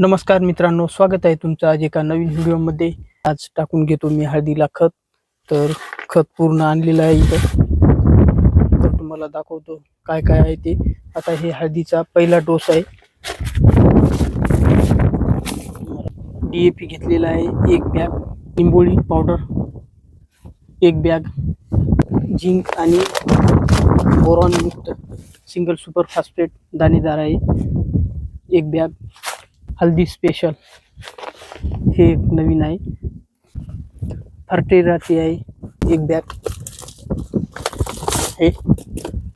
नमस्कार मित्रांनो, स्वागत आहे तुमचं आज एका नवीन व्हिडिओमध्ये. आज टाकून घेतो मी हळदीला खत. तर खत पूर्ण आणलेलं आहे इथं. तर तुम्हाला दाखवतो काय काय आहे ते. आता हे हळदीचा पहिला डोस आहे. DAP घेतलेला आहे 1 बॅग, निंबोळी पावडर 1 बॅग, झिंक आणि बोरॉन युक्त सिंगल सुपर फॉस्फेट दाणेदार आहे 1 बॅग, हल्दी स्पेशल हे एक नवीन आहे, फर्टेराची आहे 1 बॅग, हे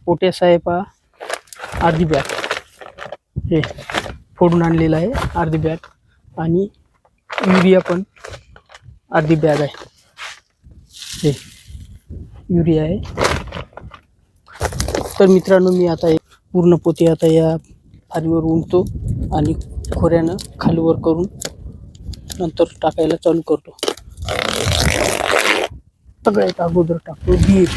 पोटॅश आहे पहा अर्धी बॅग, हे फोडून आणलेलं आहे अर्धी बॅग, आणि युरिया पण अर्धी बॅग आहे, हे युरिया आहे. तर मित्रांनो, मी आता पूर्ण पोते आता या फारीवर उमतो आणि खोऱ्यानं खालीवर करून नंतर टाकायला चालू करतो. सगळ्यात अगोदर टाकतो बीर.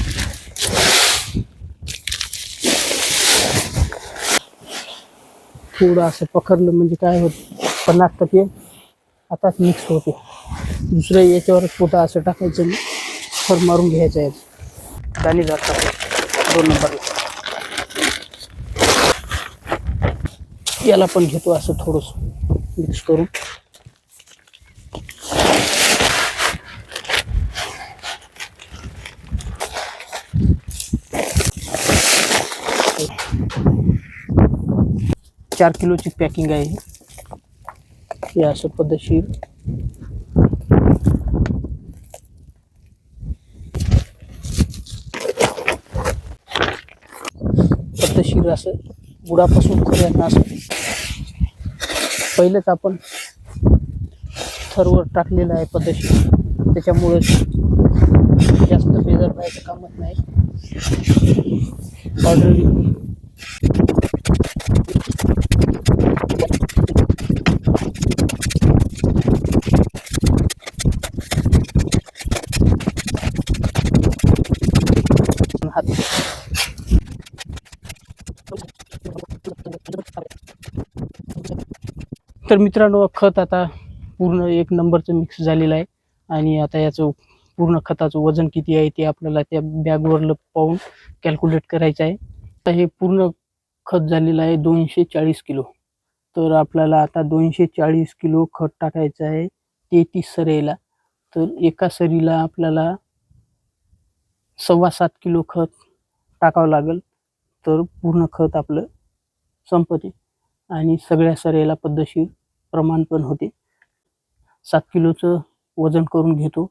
थोडं असं पकडलं म्हणजे काय होत 50% आताच मिक्स होते. दुसऱ्या याच्यावर पोटा असं टाकायचं, फर मारून घ्यायचं आहे. दाणेदार टाकायचं 2 नंबरला. याला पण घेतो असं थोडंसं मिक्स करून. चार किलोची पॅकिंग आहे हे असं पद्धतशीर. पद्धतशीर असं बुडापासून खोऱ्यांना असं. पहिलेच आपण थरवर टाकलेलं आहे पद्धतशीर, त्याच्यामुळे जास्त बेजार व्हायचं कामच नाही. ऑलरेडी तर मित्रांनो, खत आता पूर्ण 1 नंबरचं मिक्स झालेलं आहे. आणि आता याचं पूर्ण खताचं वजन किती आहे ते आपल्याला त्या बॅगवर पाहून कॅल्क्युलेट करायचं आहे. तर हे पूर्ण खत झालेलं आहे 240 किलो. तर आपल्याला आता 240 किलो खत टाकायचं आहे 33 सरीला. तर एका सरीला आपल्याला 7.25 किलो खत टाकावं लागेल. तर पूर्ण खत आपलं संपते आणि सगळ्या सरीला पद्धतशीर प्रमाण पण होते. 7 किलोचं वजन करून घेतो,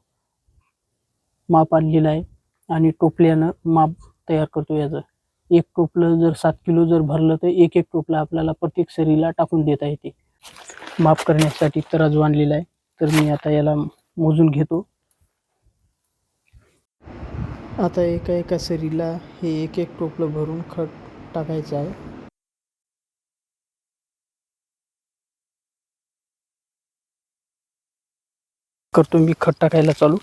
माप आणलेलं आहे, आणि टोपल्यानं माप तयार करतो. याचं 1 टोपलं जर 7 किलो जर भरलं तर 1 टोपलं आपल्याला प्रत्येक सरीला टाकून देता येते. माप करण्यासाठी तराजू आणलेला आहे. तर मी आता याला मोजून घेतो. आता एका सरीला हे 1 टोपलं भरून खत टाकायचं आहे. करतो मी खत टाकायला चालू.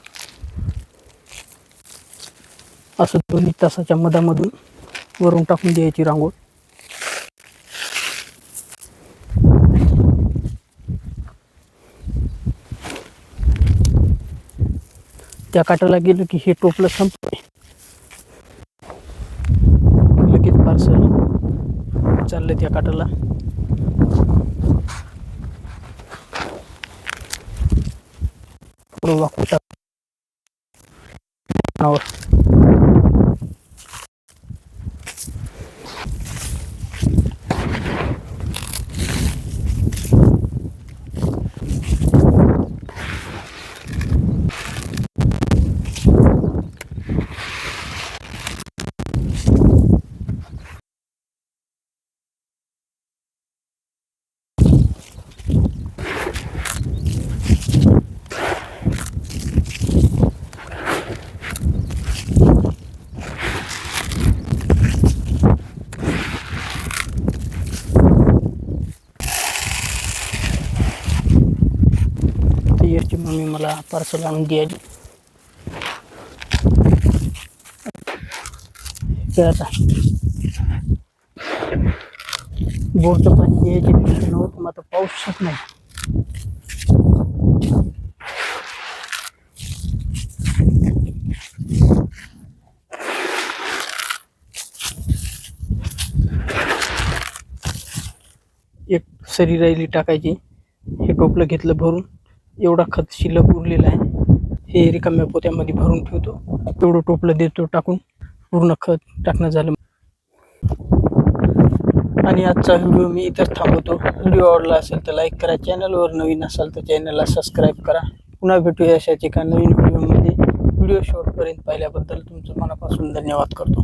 असं 2 तासाच्या मधामधून वरून टाकून द्यायची रांगोळ. त्या काटाला गेलो की हे टोपलं संपते, लगेच पार्सल चाललं त्या काटाला. पुढं वाकू टाक. याची मम्मी मला पार्सल आणून द्यायची. आता बोरचं पाणी यायचे नव्हतं, मग आता पाऊसच नाही. सरी राहिली टाकायची. हे टोपलं घेतलं भरून. एवढा खत शिल्लक उरलेला आहे. हे रिकाम्या पोत्यामध्ये भरून ठेवतो. तेवढं टोपलं देतो टाकून. पूर्ण खत टाकणं झालं. आणि आजचा व्हिडिओ मी इथंच थांबवतो. व्हिडिओ आवडला असेल तर लाईक करा. चॅनलवर नवीन असाल तर चॅनलला सबस्क्राईब करा. पुन्हा भेटूया अशाच एका नवीन व्हिडिओमध्ये. व्हिडिओ शेवटपर्यंत पाहिल्याबद्दल तुमचं मनापासून धन्यवाद करतो.